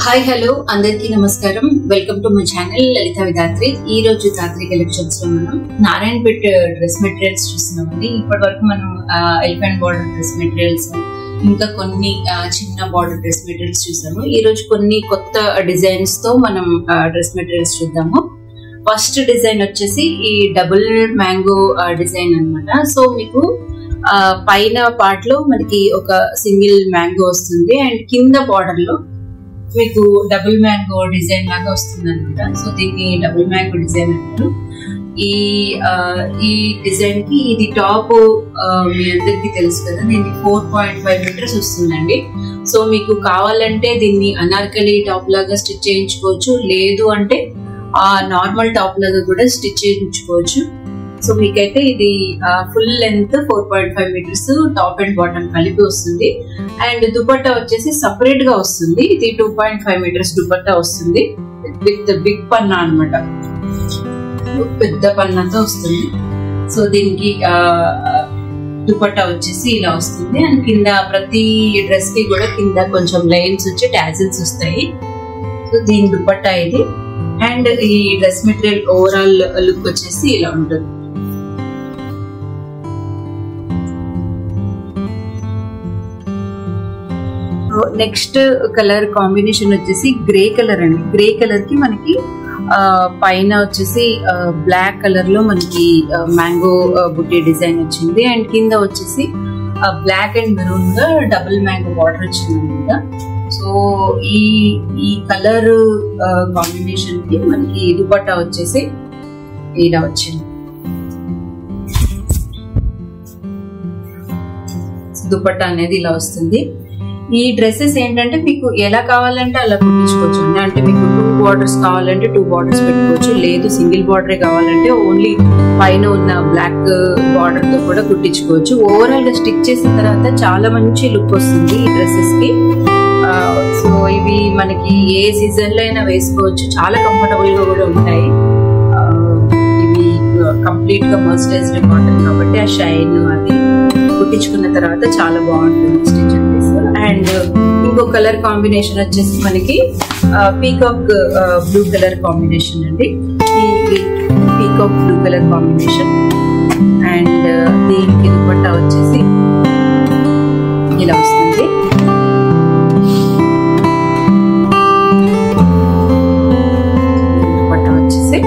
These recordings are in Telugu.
హాయ్ హలో అందరికీ నమస్కారం. వెల్కమ్ టు మై ఛానల్ లలిత విధాత్రి. ఈ రోజు ధాత్రి కలెక్షన్స్ లో మనం నారాయణపేట్ డ్రెస్ మెటీరియల్స్ చూస్తున్నామండి. ఇప్పటి వరకు మనం ఎలిఫెంట్ బార్డర్ డ్రెస్ మెటీరియల్స్ ఇంకా కొన్ని చిన్న బార్డర్ డ్రెస్ మెటీరియల్స్ చూసాము. ఈ రోజు కొన్ని కొత్త డిజైన్స్ తో మనం డ్రెస్ మెటీరియల్స్ చూద్దాము. ఫస్ట్ డిజైన్ వచ్చేసి ఈ డబుల్ మ్యాంగో డిజైన్ అన్నమాట. సో మీకు పైన పార్ట్ లో మనకి ఒక సింగిల్ మ్యాంగో వస్తుంది అండ్ కింద బార్డర్ లో మీకు డబుల్ మ్యాంగో డిజైన్ లాగా వస్తుంది అనమాట. సో దీన్ని డబుల్ మ్యాంగో డిజైన్ అంటారు. ఈ డిజైన్ కి ఇది టాప్ మీ అందరికి తెలుసు కదా, దీనికి 4.5 మీటర్స్ వస్తుందండి. సో మీకు కావాలంటే దీన్ని అనార్కలి టాప్ లాగా స్టిచ్ చేయించుకోవచ్చు, లేదు అంటే నార్మల్ టాప్ లాగా కూడా స్టిచ్ చేయించుకోవచ్చు. సో మీకైతే ఇది full length 4.5 metres top and bottom కలిపి వస్తుంది. అండ్ దుపట్టా వచ్చేసి సపరేట్ గా వస్తుంది. ఇది 2.5 మీటర్స్ దుపట్టా వస్తుంది విత్ బిగ్ పన్నా అనమాట, పెద్ద పన్నాతో వస్తుంది. సో దీనికి దుపట్టా వచ్చేసి ఇలా వస్తుంది. అండ్ కింద ప్రతి డ్రెస్ కి కూడా కింద కొంచెం లైన్స్ వచ్చి టాజిల్స్ వస్తాయి. సో దీని దుపట్టా ఇది. అండ్ ఈ డ్రెస్ మెటీరియల్ ఓవరాల్ లుక్ వచ్చేసి ఇలా ఉంటుంది. నెక్స్ట్ కలర్ కాంబినేషన్ వచ్చేసి గ్రే కలర్ అండి. గ్రే కలర్ కి మనకి పైన వచ్చేసి బ్లాక్ కలర్ లో మనకి మ్యాంగో బుట్టి డిజైన్ వచ్చింది. అండ్ కింద వచ్చేసి బ్లాక్ అండ్ మెరూన్ గా డబుల్ మ్యాంగో బార్డర్ వచ్చింది అనమాట. సో ఈ కలర్ కాంబినేషన్ కి మనకి దుపట్టా వచ్చేసి ఇలా వచ్చింది. దుపట్టా అనేది ఇలా వస్తుంది. ఈ డ్రెస్సెస్ ఏంటంటే మీకు ఎలా కావాలంటే అలా కుట్టించుకోవచ్చు అండి. అంటే మీకు 2 బార్డర్స్ కావాలంటే 2 బార్డర్స్ పెట్టుకోవచ్చు, లేదు సింగిల్ బార్డరే కావాలంటే ఓన్లీ పైన ఉన్న బ్లాక్ బార్డర్ తో కూడా కుట్టించుకోవచ్చు. ఓవరాల్ గా స్టిచ్ చేసిన తర్వాత చాలా మంచి లుక్ వస్తుంది ఈ డ్రెస్సెస్ కి. సో ఇవి మనకి ఏ సీజన్ లో అయినా వేసుకోవచ్చు, చాలా కంఫర్టబుల్ గా కూడా ఉంటాయి. ఇవి కంప్లీట్ గా మర్సరైజ్డ్ కాటన్ కాబట్టి ఆ షైన్ అది కుట్టించుకున్న తర్వాత చాలా బాగుంటుంది స్టిచ్ చేసి. అండ్ ఇంకో కలర్ కాంబినేషన్ వచ్చేసి మనకి పీకాక్ బ్లూ కలర్ కాంబినేషన్ అండి. ఈ peacock blue colour combination. And దీనికి దుపట్టా వచ్చేసి ఇలా వస్తుంది. దుపట్టా వచ్చేసి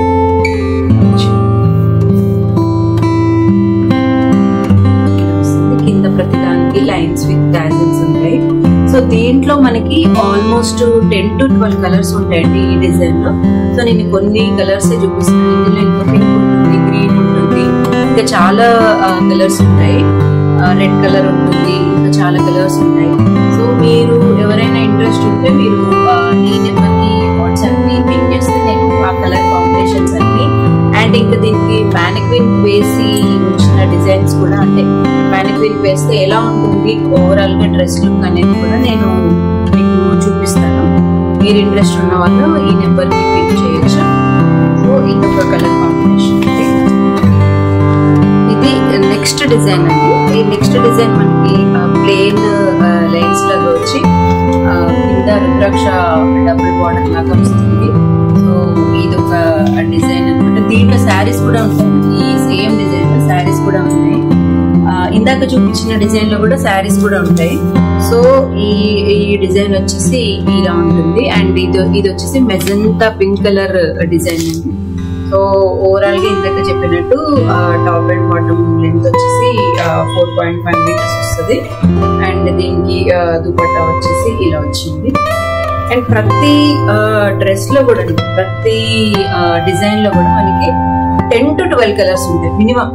కింద ప్రతిదానికి లైన్స్ విత్ టాజిల్స్ ఉంటాయి. సో దీంట్లో మనకి ఆల్మోస్ట్ 10 to 12 కలర్స్ ఉంటాయండి ఈ డిజైన్ లో. సో నేను కొన్ని కలర్స్ చూపిస్తాను. ఇందులో ఇంకా పింక్ ఉంటుంది, గ్రీన్ ఉంటుంది, ఇంకా చాలా కలర్స్ ఉంటాయి. రెడ్ కలర్ ఉంటుంది, ఇంకా చాలా కలర్స్ ఉంటాయి. సో మీరు ఎవరైనా ఇంట్రెస్ట్ ఉంటే మీరు ఈ నెంబర్ కి వాట్సాప్ కి పిక్ చేస్తే నేను ఆ కలర్ కాంబినేషన్స్ అన్ని అండ్ ఇంకా దీనికి మ్యానిక్విన్ వేసి వచ్చిన డిజైన్స్ కూడా, అంటే మ్యానిక్విన్ వేస్తే ఎలా ఉంటుంది ఓవరాల్ గా డ్రెస్ లుక్ అనేది కూడా నేను మీకు చూపిస్తాను. మీరు ఇంట్రెస్ట్ ఉన్న వాళ్ళు ఈ నెంబర్ కి పిక్ చేయొచ్చు. సో ఇంకొక కలర్ కాంబినేషన్ ఇది నెక్స్ట్ డిజైన్ అండి. ఈ నెక్స్ట్ డిజైన్ మనకి ప్లెయిన్ లైన్స్ లాగా వచ్చి కింద రుద్రాక్ష డబుల్ బార్డర్ లాగా వస్తుంది. సో ఇది ఒక డిజైన్ అనమాట. దీంట్లో శారీస్ కూడా ఉంటాయి. ఈ సేమ్ డిజైన్ లో శారీస్ కూడా ఉన్నాయి. ఇందాక చూపించిన డిజైన్ లో కూడా శారీస్ కూడా ఉంటాయి. సో ఈ డిజైన్ వచ్చేసి ఇలా ఉంటుంది. అండ్ ఇది వచ్చేసి మెజంతా పింక్ కలర్ డిజైన్ అండి. సో ఓవరాల్ గా ఇందాక చెప్పినట్టు టాప్ అండ్ బాటమ్ లెంత్ వచ్చేసి 4.5 మీటర్స్ వస్తుంది. అండ్ దీనికి దుపట్టా వచ్చేసి ఇలా వచ్చింది. అండ్ ప్రతి డ్రెస్ లో కూడా ప్రతి డిజైన్ లో కూడా మనకి 10 to 12 కలర్స్ ఉంటాయి. మినిమం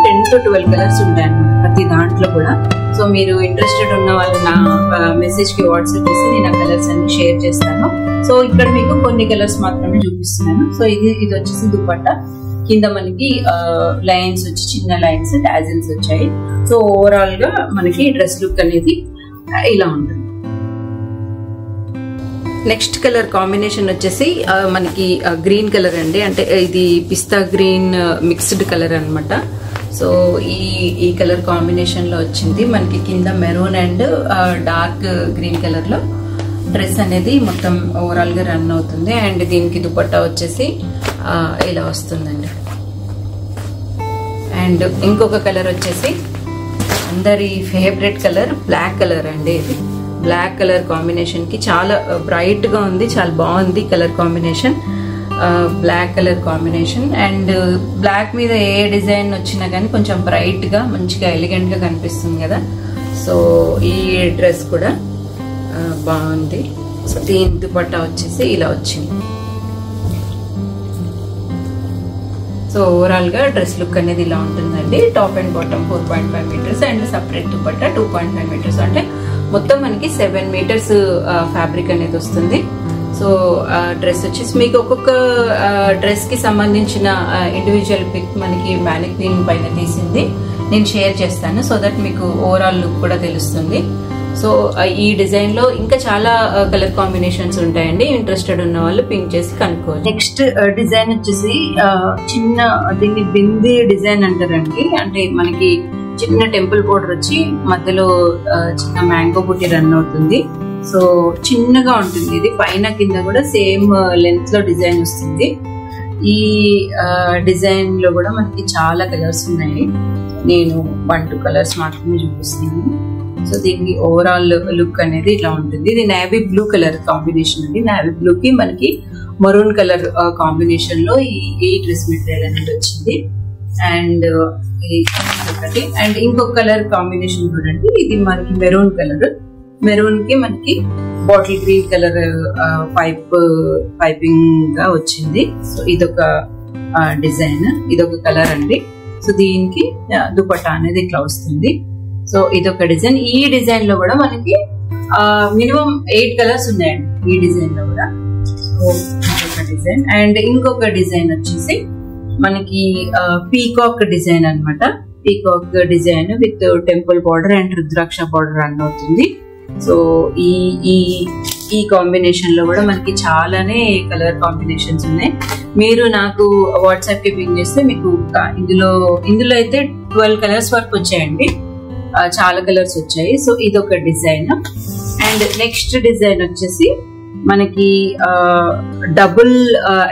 10 to 12 కలర్స్ ఉంటాయి అన్నమాట ప్రతి దాంట్లో కూడా. సో మీరు ఇంట్రెస్టెడ్ ఉన్న వాళ్ళు నా మెసేజ్ కి వాట్సాప్ చేసి నేను ఆ కలర్స్ అన్ని షేర్ చేస్తాను. సో ఇక్కడ మీకు కొన్ని కలర్స్ మాత్రమే చూపిస్తున్నాను. సో ఇది వచ్చేసి దుపట్టా. కింద మనకి లైన్స్ వచ్చి చిన్న లైన్స్ టాజిల్స్ వచ్చాయి. సో ఓవరాల్ గా మనకి డ్రెస్ లుక్ అనేది ఇలా ఉంటుంది. నెక్స్ట్ కలర్ కాంబినేషన్ వచ్చేసి మనకి గ్రీన్ కలర్ అండి. అంటే ఇది పిస్తా గ్రీన్ మిక్స్డ్ కలర్ అనమాట. సో ఈ కలర్ కాంబినేషన్ లో వచ్చింది మనకి కింద maroon and dark green colour లో డ్రెస్ అనేది మొత్తం ఓవరాల్ గా రన్ అవుతుంది. అండ్ దీనికి దుపట్టా వచ్చేసి ఇలా వస్తుందండి. అండ్ ఇంకొక కలర్ వచ్చేసి అందరి ఫేవరెట్ కలర్ బ్లాక్ కలర్ అండి. ఇది బ్లాక్ కలర్ కాంబినేషన్ కి చాలా బ్రైట్ గా ఉంది, చాలా బాగుంది colour combination. Black colour combination and black మీద ఏ డిజైన్ వచ్చినా కానీ కొంచెం బ్రైట్ గా మంచిగా ఎలిగెంట్ గా కనిపిస్తుంది కదా. సో ఈ డ్రెస్ కూడా బాగుంది. సో దీని దుపట్టా వచ్చేసి ఇలా వచ్చింది. సో ఓవరాల్ గా డ్రెస్ లుక్ అనేది ఇలా ఉంటుందండి. Top and bottom 4.5 metres and separate dupatta 2.5 metres. అంటే మొత్తం మనకి 7 మీటర్స్ ఫ్యాబ్రిక్ అనేది వస్తుంది. సో డ్రెస్ వచ్చేసి మీకు ఒక్కొక్క డ్రెస్ కి సంబంధించిన ఇండివిజువల్ పిక్ మనకి మ్యానిక్విన్ పైన తీసింది నేను షేర్ చేస్తాను, సో దట్ మీకు ఓవరాల్ లుక్ కూడా తెలుస్తుంది. సో ఈ డిజైన్ లో ఇంకా చాలా కలర్ కాంబినేషన్స్ ఉంటాయండి. ఇంట్రెస్టెడ్ ఉన్న వాళ్ళు పింక్ చేసి కనుక్కోవచ్చు. నెక్స్ట్ డిజైన్ వచ్చేసి చిన్న, దీన్ని బింది డిజైన్ అంటారండి. అంటే మనకి చిన్న టెంపుల్ బోర్డర్ వచ్చి మధ్యలో చిన్న మ్యాంగో బుట్టి రన్ అవుతుంది. సో చిన్నగా ఉంటుంది ఇది, పైన కింద కూడా సేమ్ లెంత్ లో డిజైన్ వస్తుంది. ఈ డిజైన్ లో కూడా మనకి చాలా కలర్స్ ఉన్నాయి. నేను 1-2 కలర్స్ మాత్రమే చూపిస్తున్నాను. సో దీనికి ఓవరాల్ లుక్ అనేది ఇట్లా ఉంటుంది. ఇది నేవీ బ్లూ కలర్ కాంబినేషన్ అండి. నేవీ బ్లూ కి మనకి మరూన్ కలర్ కాంబినేషన్ లో ఈ డ్రెస్ మెటీరియల్ అనేది వచ్చింది. అండ్ ఒకటి అండ్ ఇంకొక కలర్ కాంబినేషన్ చూడండి. ఇది మనకి మెరూన్ కలర్, మెరూన్ కి మనకి బాటిల్ గ్రీన్ కలర్ పైపింగ్ గా వచ్చింది. సో ఇదొక డిజైన్, ఇదొక కలర్ అండి. సో దీనికి దుపట్టా అనేది ఇట్లా వస్తుంది. సో ఇదొక డిజైన్. ఈ డిజైన్ లో కూడా మనకి మినిమం 8 కలర్స్ ఉన్నాయండి ఈ డిజైన్ లో కూడా. సో ఇదొక డిజైన్. అండ్ ఇంకొక డిజైన్ వచ్చేసి మనకి పీకాక్ డిజైన్ అన్నమాట. Peacock design with temple border and rudraksha border run అవుతుంది. సో ఈ కాంబినేషన్ లో కూడా మనకి చాలానే కలర్ కాంబినేషన్స్ ఉన్నాయి. మీరు నాకు వాట్సాప్ కి పింగ్ చేస్తే మీకు ఇందులో అయితే 12 కలర్స్ వరకు వచ్చాయండి. చాలా కలర్స్ వచ్చాయి. సో ఇదొక డిజైన్. అండ్ నెక్స్ట్ డిజైన్ వచ్చేసి మనకి డబుల్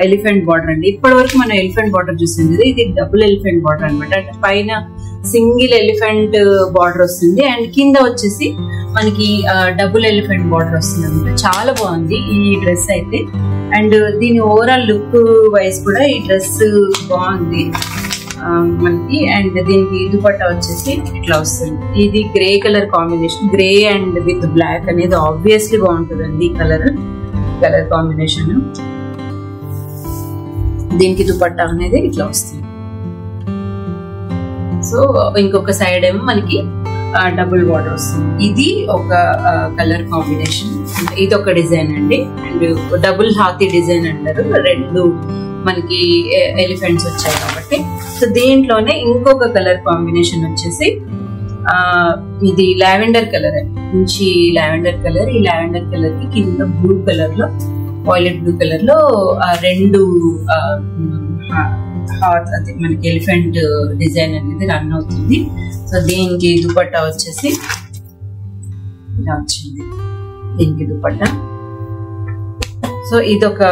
ఎలిఫెంట్ బార్డర్ అండి. ఇప్పటి వరకు మనం ఎలిఫెంట్ బార్డర్ చూసింది, ఇది డబుల్ ఎలిఫెంట్ బార్డర్ అనమాట. అంటే పైన సింగిల్ ఎలిఫెంట్ బార్డర్ వస్తుంది అండ్ కింద వచ్చేసి మనకి డబుల్ ఎలిఫెంట్ బార్డర్ వస్తుంది అనమాట. చాలా బాగుంది ఈ డ్రెస్ అయితే. అండ్ దీని ఓవరాల్ లుక్ వైజ్ కూడా ఈ డ్రెస్ బాగుంది మనకి. అండ్ దీనికి దుపట్టా వచ్చేసి ఇట్లా వస్తుంది. ఇది grey colour combination, grey and with black అనేది ఆబ్వియస్లీ బాగుంటుందండి ఈ కలర్ కాంబినేషన్. దీనికి దుపట్టా అనేది ఇట్లా వస్తుంది. సో ఇంకొక సైడ్ ఏమో మనకి డబుల్ బార్డర్ వస్తుంది. ఇది ఒక కలర్ కాంబినేషన్. ఇది ఒక డిజైన్ అండి. అండ్ డబుల్ హాతీ డిజైన్ అంటారు, 2 మనకి ఎలిఫెంట్స్ వచ్చాయి కాబట్టి. సో దీంట్లోనే ఇంకొక కలర్ కాంబినేషన్ వచ్చేసి ఇది లావెండర్ కలర్ అండి, మంచి లావెండర్ కలర్. ఈ లావెండర్ కలర్ కి కింద బ్లూ కలర్ లో, వాయిలెట్ బ్లూ కలర్ లో 2 మనకి ఎలిఫెంట్ డిజైన్ అనేది రన్ అవుతుంది. సో దీనికి దుపట్టా వచ్చేసి ఇలా వచ్చింది, దీనికి దుపట్టా. సో ఇదొక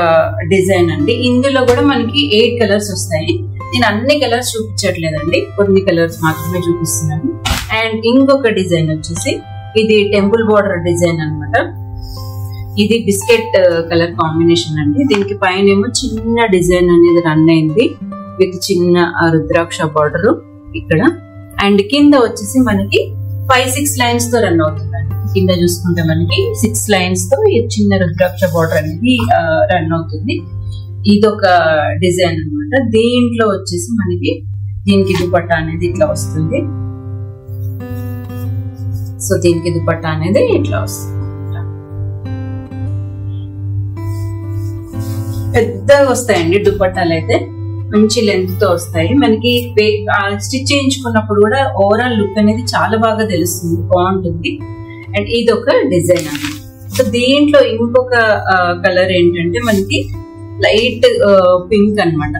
డిజైన్ అండి. ఇందులో కూడా మనకి 8 కలర్స్ వస్తాయి. నేను అన్ని కలర్స్ చూపించట్లేదండి, కొన్ని కలర్స్ మాత్రమే చూపిస్తున్నాను. అండ్ ఇంకొక డిజైన్ వచ్చేసి ఇది టెంపుల్ బార్డర్ డిజైన్ అనమాట. ఇది బిస్కెట్ కలర్ కాంబినేషన్ అండి. దీనికి పైన ఏమో చిన్న డిజైన్ అనేది రన్ అయింది విత్ చిన్న రుద్రాక్ష బార్డర్ ఇక్కడ. అండ్ కింద వచ్చేసి మనకి 5-6 లైన్స్ తో రన్ అవుతుందండి. కింద చూసుకుంటే మనకి 6 లైన్స్ తో చిన్న రుద్రాక్ష బార్డర్ అనేది రన్ అవుతుంది. ఇదొక డిజైన్ అనమాట. దీంట్లో వచ్చేసి మనకి దీనికి దుపట్టా అనేది ఇట్లా వస్తుంది. సో దీనికి దుపట్టా అనేది ఇట్లా వస్తుంది. పెద్దగా వస్తాయండి దుపట్టాలు అయితే, మంచి లెంత్ తో వస్తాయి మనకి. స్టిచ్ చేయించుకున్నప్పుడు కూడా ఓవరాల్ లుక్ అనేది చాలా బాగా తెలుస్తుంది, బాగుంటుంది. అండ్ ఇదొక డిజైన్ అన్నమాట. సో దీంట్లో ఇంకొక కలర్ ఏంటంటే మనకి లైట్ పింక్ అన్నమాట.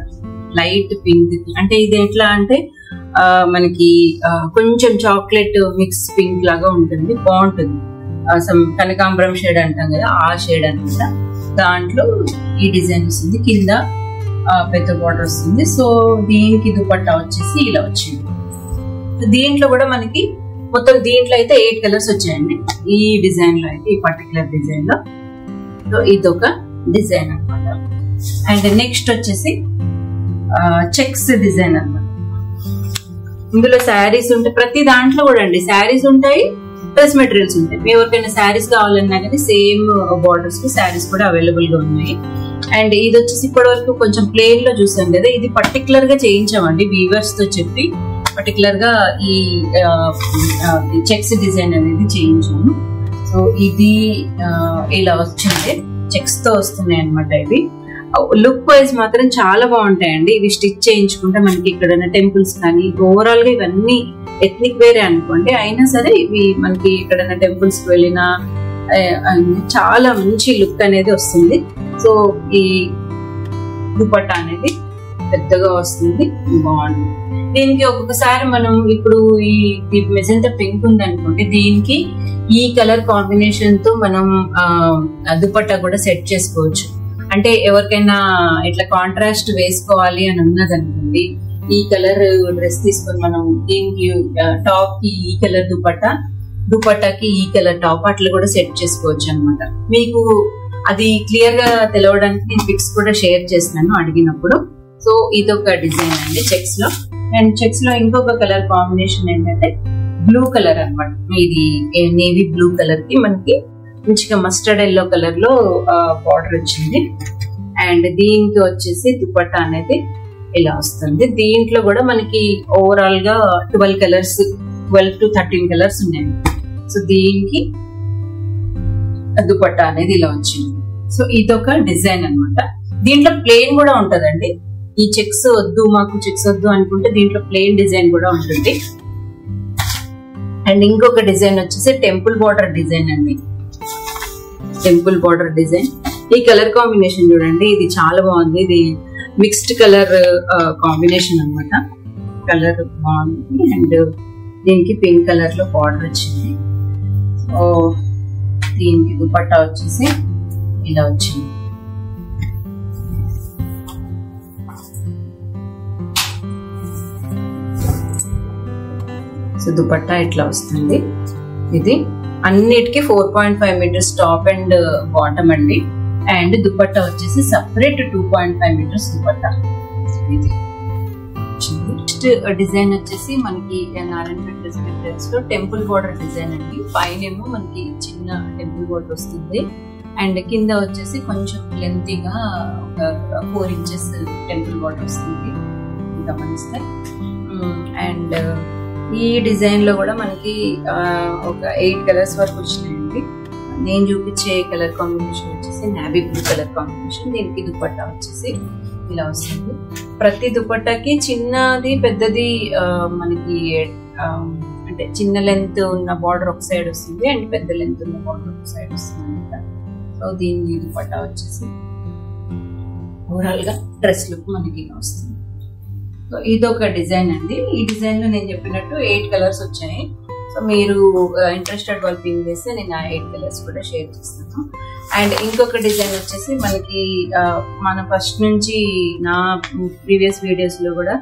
లైట్ పింక్ అంటే ఇది ఎట్లా అంటే మనకి కొంచెం చాక్లెట్ మిక్స్ పింక్ లాగా ఉంటుంది, బాగుంటుంది. కనకాంబరం షేడ్ అంటాం కదా, ఆ షేడ్ అనమాట. దాంట్లో ఈ డిజైన్ వస్తుంది, కింద పెద్ద బార్డర్ వస్తుంది. సో దీనికి దుపట్టా వచ్చేసి ఇలా వచ్చింది. దీంట్లో కూడా మనకి మొత్తం దీంట్లో అయితే 8 కలర్స్ వచ్చాయండి ఈ డిజైన్ లో అయితే, ఈ పర్టికులర్ డిజైన్ లో. సో ఇదొక డిజైన్ అనమాట. అండ్ నెక్స్ట్ వచ్చేసి చెక్స్ డిజైన్ అనమాట. ఇందులో శారీస్ ఉంటాయి, ప్రతి దాంట్లో కూడా అండి శారీస్ ఉంటాయి, డ్రెస్ మెటీరియల్స్ ఉంటాయి. మీ ఎవరికైనా శారీస్ కావాలన్నా కానీ సేమ్ బార్డర్స్ కి శారీస్ కూడా అవైలబుల్ గా ఉన్నాయి. అండ్ ఇది వచ్చేసి ఇప్పటి వరకు కొంచెం ప్లేన్ లో చూసాం కదా, ఇది పర్టికులర్ గా చేయించామండి వీవర్స్ తో చెప్పి, పర్టికులర్ గా ఈ చెక్స్ డిజైన్ అనేది చేయించాము. సో ఇది ఇలా వచ్చింది, చెక్స్ తో వస్తున్నాయి అనమాట. ఇవి లుక్ వైజ్ మాత్రం చాలా బాగుంటాయండి. ఇవి స్టిచ్ చేయించుకుంటే మనకి ఇక్కడ టెంపుల్స్ కానీ, ఓవరాల్ గా ఇవన్నీ ఎథ్నిక్ వేరే అనుకోండి, అయినా సరే ఇవి మనకి ఎక్కడైనా టెంపుల్స్ కి వెళ్ళినా చాలా మంచి లుక్ అనేది వస్తుంది. సో ఈ దుపట్టా అనేది పెద్దగా వస్తుంది, బాగుంది. దీనికి ఒక్కొక్కసారి మనం ఇప్పుడు ఈ మెజెంటా పింక్ ఉంది అనుకోండి, దీనికి ఈ కలర్ కాంబినేషన్ తో మనం దుపట్టా కూడా సెట్ చేసుకోవచ్చు. అంటే ఎవరికైనా ఇట్లా కాంట్రాస్ట్ వేసుకోవాలి అని ఉన్నది అనుకోండి, ఈ కలర్ డ్రెస్ తీసుకొని మనం దీనికి టాప్ కి ఈ కలర్ దుపట్టాకి ఈ కలర్ టాప్ అట్లా కూడా సెట్ చేసుకోవచ్చు అనమాట. మీకు అది క్లియర్ గా తెలవడానికి నేను పిక్స్ కూడా షేర్ చేస్తున్నాను అడిగినప్పుడు. సో ఇదొక డిజైన్ అండి చెక్స్ లో. అండ్ చెక్స్ లో ఇంకొక కలర్ కాంబినేషన్ ఏంటంటే బ్లూ కలర్ అనమాట. ఇది నేవీ బ్లూ కలర్ కి మనకి మంచిగా మస్టర్డ్ ఎల్లో కలర్ లో బార్డర్ వచ్చింది. అండ్ దీనికి వచ్చేసి దుపట్టా అనేది ఇలా వస్తుంది. దీంట్లో కూడా మనకి ఓవరాల్ గా 12 కలర్స్, 12 to 13 కలర్స్ ఉన్నాయి. సో దీనికి దుపట్టా అనేది ఇలా వచ్చింది. సో ఇదొక డిజైన్ అనమాట. దీంట్లో ప్లెయిన్ కూడా ఉంటదండి. ఈ చెక్స్ వద్దు, మాకు చెక్స్ వద్దు అనుకుంటే దీంట్లో ప్లెయిన్ డిజైన్ కూడా ఉంటుంది. అండ్ ఇంకొక డిజైన్ వచ్చేసి టెంపుల్ బార్డర్ డిజైన్ అండి. టెంపుల్ బార్డర్ డిజైన్, ఈ కలర్ కాంబినేషన్ చూడండి, ఇది చాలా బాగుంది. ఇది మిక్స్డ్ కలర్ కాంబినేషన్ అనమాట. కలర్ బాగుంది. అండ్ దీనికి పింక్ కలర్ లో బార్డర్ వచ్చింది. సో దీనికి దుపట్టా వచ్చేసి ఇలా వచ్చింది. సో దుపట్టా ఇట్లా వస్తుంది. ఇది అన్నిటికీ 4.5 మీటర్స్ టాప్ అండ్ బాటమ్ అండి. అండ్ దుపట్టా వచ్చేసి సపరేట్ 2.5 మీటర్స్ దుపట్టా. ఇది నెక్స్ట్ డిజైన్ వచ్చేసి మనకి నారాయణపేట డ్రెస్ మెటీరియల్స్ లో టెంపుల్ బార్డర్ డిజైన్ అండి. పైన ఏమో మనకి చిన్న టెంపుల్ బార్డర్ వస్తుంది. అండ్ కింద వచ్చేసి కొంచెం లెంతీగా ఒక 4 ఇంచెస్ టెంపుల్ బార్డర్ వస్తుంది గమనిస్తే. అండ్ ఈ డిజైన్ లో కూడా మనకి ఒక 8 కలర్స్ వరకు వచ్చినాయండి. నేను చూపించే కలర్ కాంబినేషన్ వచ్చేసి నావీ బ్లూ కలర్ కాంబినేషన్. దీనికి దుపట్టా వచ్చేసి ఇలా వస్తుంది. ప్రతి దుపట్టాకి చిన్నది పెద్దది మనకి అంటే చిన్న లెంత్ ఉన్న బార్డర్ ఒక సైడ్ వస్తుంది అండ్ పెద్ద లెంత్ ఉన్న బార్డర్ ఒక సైడ్ వస్తుంది అనమాట. సో దీని దుపట్టా వచ్చేసి ఓవరాల్ గా డ్రెస్ లుక్ మనకి ఇలా వస్తుంది. సో ఇదొక డిజైన్ అండి. ఈ డిజైన్ లో నేను చెప్పినట్టు 8 కలర్స్ వచ్చాయి. సో మీరు ఇంట్రెస్టెడ్ వాళ్ళు పింక్ చేస్తే నేను ఆ 8 కలర్స్ కూడా షేర్ చేస్తాను. అండ్ ఇంకొక డిజైన్ వచ్చేసి మనకి మన ఫస్ట్ నుంచి నా ప్రీవియస్ వీడియోస్ లో కూడా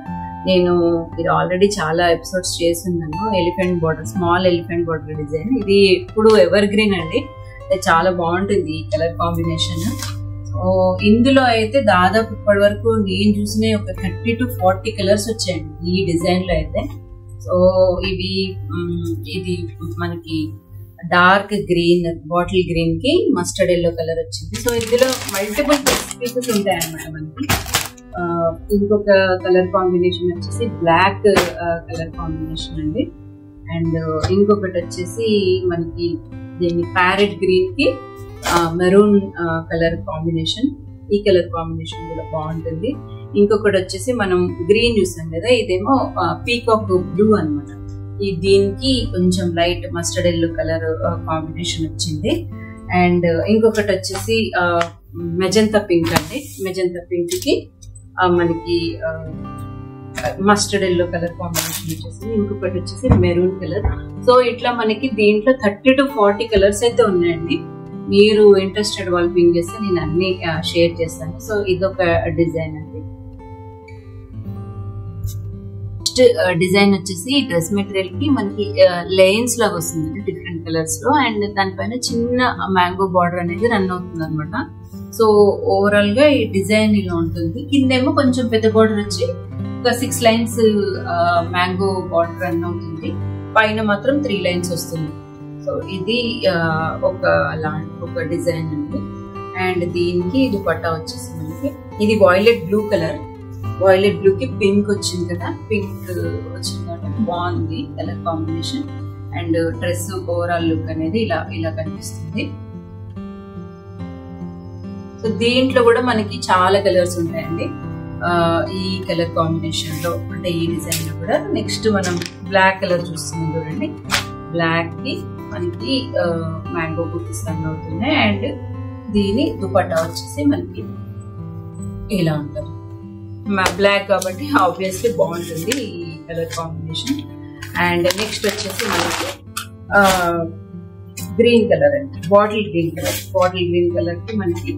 నేను ఇది ఆల్రెడీ చాలా ఎపిసోడ్స్ చేస్తున్నాను. Elephant border, small elephant border design. ఇది ఇప్పుడు ఎవర్ గ్రీన్ అండి, చాలా బాగుంటుంది ఈ కలర్ కాంబినేషన్. సో ఇందులో అయితే దాదాపు ఇప్పటి వరకు నేను చూసిన ఒక 30 to 40 కలర్స్ వచ్చాయండి ఈ డిజైన్ లో అయితే. సో ఇది మనకి డార్క్ గ్రీన్, బాటిల్ గ్రీన్ కి మస్టర్డ్ ఎల్లో కలర్ వచ్చింది. సో ఇందులో మల్టిపుల్ పీసెస్ ఉంటాయి అన్నమాట మనకి. ఇంకొక కలర్ కాంబినేషన్ వచ్చేసి బ్లాక్ కలర్ కాంబినేషన్ అండి. అండ్ ఇంకొకటి వచ్చేసి మనకి దీన్ని ప్యారెట్ గ్రీన్ కి మెరూన్ కలర్ కాంబినేషన్. ఈ కలర్ కాంబినేషన్ కూడా బాగుంటుంది. ఇంకొకటి వచ్చేసి మనం గ్రీన్ చూసాం కదా, ఇదేమో పీకాక్ బ్లూ అనమాట. దీనికి కొంచెం light mustard yellow colour combination వచ్చింది. అండ్ ఇంకొకటి వచ్చేసి మెజంతా పింక్ అండి. మెజంతా పింక్ కి మనకి మస్టర్డ్ ఎల్లో కలర్ కాంబినేషన్ వచ్చేసింది, ఇంకొకటి వచ్చేసి మెరూన్ కలర్. సో ఇట్లా మనకి దీంట్లో 30 to 40 కలర్స్ అయితే ఉన్నాయండి. మీరు ఇంట్రెస్టెడ్ వాళ్ళు పింక్ చేస్తే నేను అన్ని షేర్ చేస్తాను. సో ఇదొక డిజైన్ అండి. డిజైన్ వచ్చేసి డ్రెస్ మెటీరియల్ కి మనకి లైన్స్ లాగా వస్తుంది డిఫరెంట్ కలర్స్ లో, అండ్ దానిపైన చిన్న మ్యాంగో బార్డర్ అనేది రన్ అవుతుంది అనమాట. సో ఓవరాల్ గా ఈ డిజైన్ ఇలా ఉంటుంది. కిందేమో కొంచెం పెద్ద బార్డర్ వచ్చి ఒక 6 లైన్స్ మ్యాంగో బార్డర్ రన్ అవుతుంది, పైన మాత్రం 3 లైన్స్ వస్తుంది. సో ఇది ఒక డిజైన్ అండి. అండ్ దీనికి దుపట్టా వచ్చేసి మనకి ఇది violet blue colour, violet blue కి పింక్ వచ్చింది కదా, పింక్ వచ్చింది కాబట్టి బాగుంది colour combination. And dress overall look అనేది ఇలా కనిపిస్తుంది. సో దీంట్లో కూడా మనకి చాలా కలర్స్ ఉంటాయండి ఈ కలర్ కాంబినేషన్ లో, అంటే ఈ డిజైన్ లో కూడా. నెక్స్ట్ మనం బ్లాక్ కలర్ చూస్తున్నాం చూడండి. బ్లాక్ కి మనకి మ్యాంగో బుటీస్ రన్ అవుతున్నాయి. అండ్ దీని దుపట్టా వచ్చేసి మనకి ఇలా ఉంటుంది. బ్లాక్ కాబట్టి ఆబ్వియస్లీ బాగుంటుంది ఈ కలర్ కాంబినేషన్. అండ్ నెక్స్ట్ వచ్చేసి మనకి గ్రీన్ కలర్ అండి, bottle green colour. Bottle green colour కి మనకి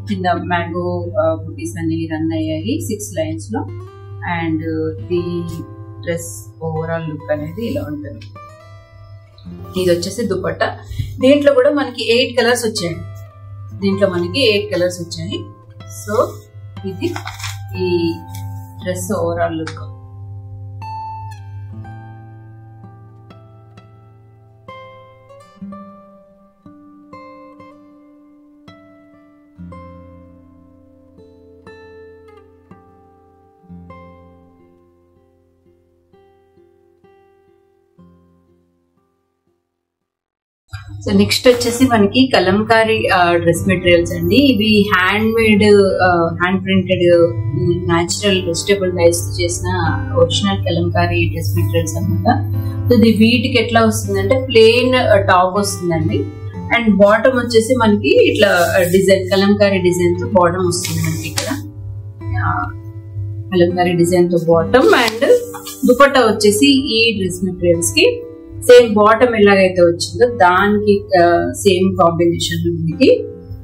కింద మ్యాంగో బుటీస్ అన్ని రన్ అయ్యాయి 6 లైన్స్ లో. And the dress overall look అనేది ఇలా ఉంటుంది. ఇది వచ్చేసి దుపట్టా. దీంట్లో కూడా మనకి 8 కలర్స్ వచ్చాయి. సో ఇది ఈ dress overall look. So next వచ్చేసి మనకి కలంకారీ డ్రెస్ మెటీరియల్స్ అండి. ఇవి handmade, hand printed natural vegetable dyes చేసిన ఒరిజినల్ కలంకారీ డ్రెస్ మెటీరియల్స్ అనమాట. సో ఇది వీటికి ఎట్లా వస్తుందంటే ప్లెయిన్ టాప్ వస్తుందండి. అండ్ బాటమ్ వచ్చేసి మనకి ఇట్లా డిజైన్, కలంకారీ డిజైన్ తో బాటమ్ వస్తుంది మనకి. ఇక్కడ కలంకారీ డిజైన్ తో బాటమ్. అండ్ దుపట్టా వచ్చేసి ఈ డ్రెస్ మెటీరియల్స్ కి సేమ్ బాటమ్ ఎలాగైతే వచ్చిందో దానికి సేమ్ కాంబినేషన్ లో మనకి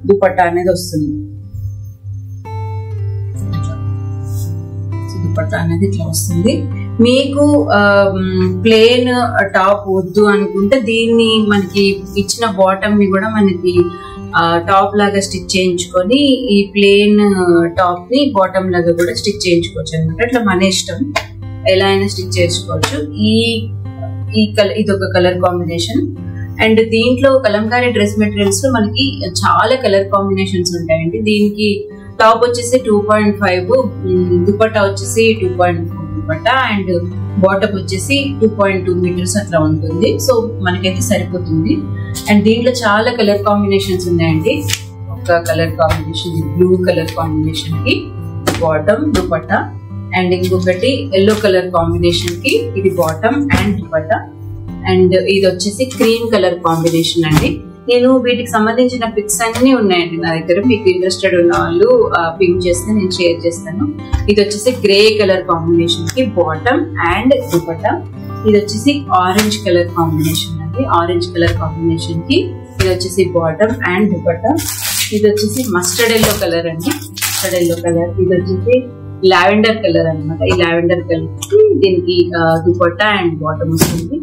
దుపట్టా అనేది వస్తుంది. దుపట్టా అనేది ఇట్లా వస్తుంది. మీకు ప్లేన్ టాప్ వద్దు అనుకుంటే దీన్ని మనకి ఇచ్చిన బాటమ్ ని కూడా మనకి టాప్ లాగా స్టిచ్ చేయించుకొని ఈ ప్లేన్ టాప్ ని బాటమ్ లాగా కూడా స్టిచ్ చేయించుకోవచ్చు అనమాట. ఇట్లా మన ఇష్టం, ఎలా అయినా స్టిచ్ చేసుకోవచ్చు. ఇది ఒక కలర్ కాంబినేషన్. అండ్ దీంట్లో కలంకారీ డ్రెస్ మెటీరియల్స్ లో మనకి చాలా కలర్ కాంబినేషన్స్ ఉంటాయండి. దీనికి టాప్ వచ్చేసి 2.5, దుపట్టా వచ్చేసి 2.4 దుపట్టా, అండ్ బాటమ్ వచ్చేసి 2.2 మీటర్స్ అట్లా ఉంటుంది. సో మనకైతే సరిపోతుంది. అండ్ దీంట్లో చాలా కలర్ కాంబినేషన్స్ ఉన్నాయండి. ఒక colour combination blue colour combination కి బాటమ్ దుపట్టా, అండ్ ఇంకొకటి ఎల్లో కలర్ కాంబినేషన్ కి ఇది బాటమ్ అండ్ దుపట్టా. అండ్ ఇది వచ్చేసి క్రీమ్ కలర్ కాంబినేషన్ అండి. నేను వీటికి సంబంధించిన పిక్స్ అన్ని ఉన్నాయండి నా దగ్గర. మీకు ఇంట్రెస్టెడ్ ఉన్న వాళ్ళు పింక్ చేస్తే నేను షేర్ చేస్తాను. ఇది వచ్చేసి గ్రే కలర్ కాంబినేషన్ కి బాటమ్ అండ్ దుపట్టా. ఇది వచ్చేసి ఆరెంజ్ కలర్ కాంబినేషన్ అండి. ఆరెంజ్ కలర్ కాంబినేషన్ కి ఇది వచ్చేసి బాటమ్ అండ్ దుపట్టా. ఇది వచ్చేసి మస్టర్డ్ ఎల్లో కలర్ అండి. Mustard yellow colour. ఇది వచ్చేసి లావెండర్ కలర్ అనమాట. ఈ లావెండర్ కలర్ కి దీనికి దుపట్టా అండ్ బాటమ్ వస్తుంది.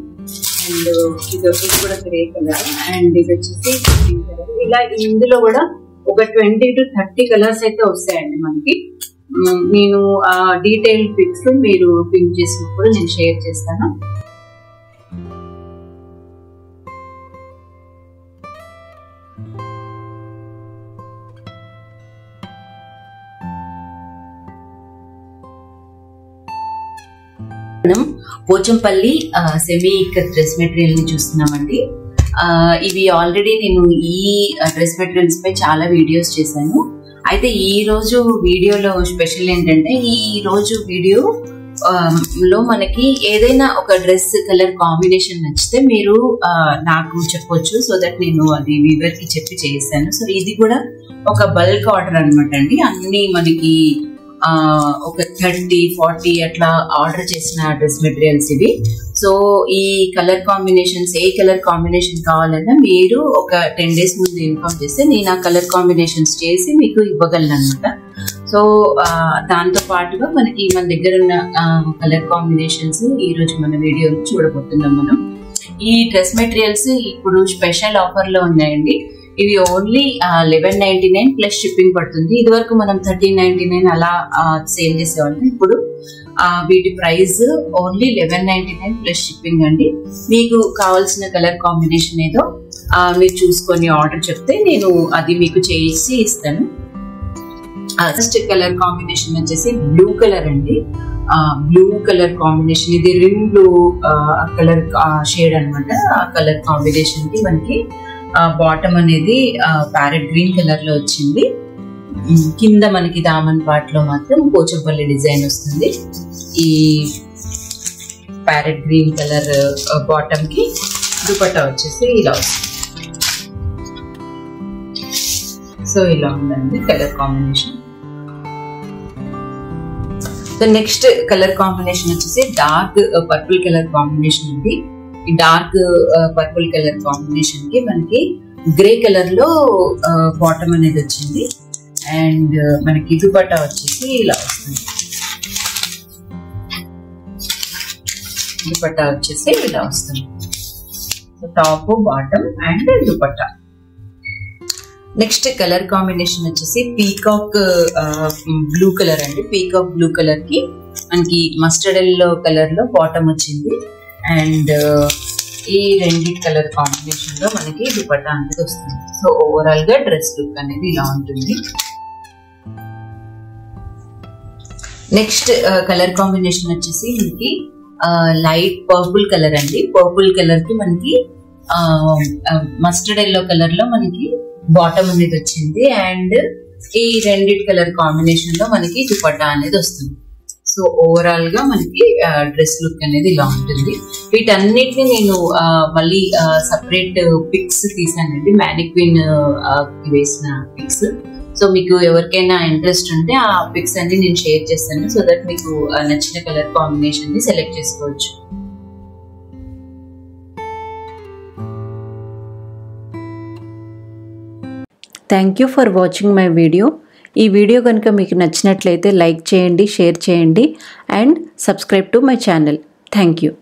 అండ్ ఇది కూడా గ్రే కలర్. అండ్ ఇది వచ్చేసి గ్రీన్ కలర్. ఇలా ఇందులో కూడా ఒక 20 to 30 కలర్స్ అయితే వస్తాయండి మనకి. నేను డీటెయిల్ పిక్స్ మీరు పింక్ చేసినప్పుడు నేను షేర్ చేస్తాను. మనం Pochampally semi ikat dress material ని చూస్తున్నామండి. ఇవి ఆల్రెడీ నేను ఈ డ్రెస్ మెటీరియల్స్ పై చాలా వీడియోస్ చేశాను. అయితే ఈ రోజు వీడియోలో స్పెషల్ ఏంటంటే, ఈ రోజు వీడియో లో మనకి ఏదైనా ఒక డ్రెస్ కలర్ కాంబినేషన్ నచ్చితే మీరు నాకు చెప్పొచ్చు. సో దట్ నేను అది వీవర్ కి చెప్పి చేస్తాను. సో ఇది కూడా ఒక బల్క్ ఆర్డర్ అనమాట అండి. అన్ని మనకి ఒక 30-40 అట్లా ఆర్డర్ చేసిన డ్రెస్ మెటీరియల్స్ ఇవి. సో ఈ కలర్ కాంబినేషన్స్, ఏ కలర్ కాంబినేషన్ కావాలన్నా మీరు ఒక 10 days ముందు ఇన్ఫార్మ్ చేస్తే నేను ఆ కలర్ కాంబినేషన్స్ చేసి మీకు ఇవ్వగలను అనమాట. సో దాంతో పాటుగా మన దగ్గర ఉన్న కలర్ కాంబినేషన్స్ ఈ రోజు మన వీడియోలో చూడబోతున్నాం మనం. ఈ డ్రెస్ మెటీరియల్స్ ఇప్పుడు స్పెషల్ ఆఫర్ లో ఉన్నాయండి. ఇవి ఓన్లీ 11.99 ప్లస్ షిప్పింగ్ పడుతుంది. ఇది వరకు మనం 13.99 అలా సేల్ చేసేవాళ్ళం. ఇప్పుడు వీటి ప్రైస్ ఓన్లీ 11.99 ప్లస్ షిప్పింగ్ అండి. మీకు కావాల్సిన కలర్ కాంబినేషన్ ఏదో మీరు చూసుకొని ఆర్డర్ చెప్తే నేను అది మీకు చేసి ఇస్తాను. ఫస్ట్ కలర్ కాంబినేషన్ వచ్చేసి బ్లూ కలర్ అండి. బ్లూ కలర్ కాంబినేషన్, ఇది రిమ్ బ్లూ కలర్ షేడ్ అనమాట. ఆ కలర్ కాంబినేషన్ కి మనకి బాటమ్ అనేది ప్యారెట్ గ్రీన్ కలర్ లో వచ్చింది. కింద మనకి దామన్ పార్ట్ లో మాత్రం పోచంపల్లి డిజైన్ వస్తుంది. ఈ ప్యారెట్ గ్రీన్ కలర్ బాటమ్ కి దుపట్టా వచ్చేసి ఇలా వస్తుంది. సో ఇలా ఉందండి colour combination. So next colour combination వచ్చేసి డార్క్ పర్పుల్ కలర్ కాంబినేషన్ ఉంది. ఈ డార్క్ పర్పుల్ కలర్ కాంబినేషన్ కి మనకి గ్రే కలర్ లో బాటమ్ అనేది వచ్చింది. అండ్ మనకి దుపట్టా వచ్చేసి ఇలా వస్తుంది. దుపట్టా వచ్చేసి ఇలా వస్తుంది. Top, bottom and dupatta. Next colour combination వచ్చేసి పీకాక్ బ్లూ కలర్ అండి. పీకాక్ బ్లూ కలర్ కి మనకి మస్టర్డ్ ఎల్లో కలర్ లో బాటమ్ వచ్చింది. అండ్ ఈ రెండి కలర్ కాంబినేషన్ లో మనకి దుపట్టా అనేది వస్తుంది. సో ఓవరాల్ గా డ్రెస్ లుక్ అనేది ఇలా ఉంటుంది. నెక్స్ట్ కలర్ కాంబినేషన్ వచ్చేసి మనకి లైట్ పర్పుల్ కలర్ అండి. పర్పుల్ కలర్ కి మనకి మస్టర్డ్ ఎల్లో కలర్ లో మనకి బాటమ్ అనేది వచ్చింది. అండ్ ఈ రెండిటి కలర్ కాంబినేషన్ లో మనకి దుపట్టా అనేది వస్తుంది. సో ఓవరాల్ గా మనకి డ్రెస్ లుక్ అనేది ఇలా ఉంటుంది. వీటన్నిటిని నేను మళ్ళీ సపరేట్ పిక్స్ తీసానండి, మ్యానిక్విన్ వేసిన పిక్స్. సో మీకు ఎవరికైనా ఇంట్రెస్ట్ ఉంటే ఆ పిక్స్ అన్ని నేను షేర్ చేస్తాను. సో దట్ మీకు నచ్చిన కలర్ కాంబినేషన్ ని సెలెక్ట్ చేసుకోవచ్చు. Thank you for watching my video. ఈ వీడియో కనుక మీకు నచ్చినట్లయితే లైక్ చేయండి, షేర్ చేయండి and subscribe to my channel. Thank you.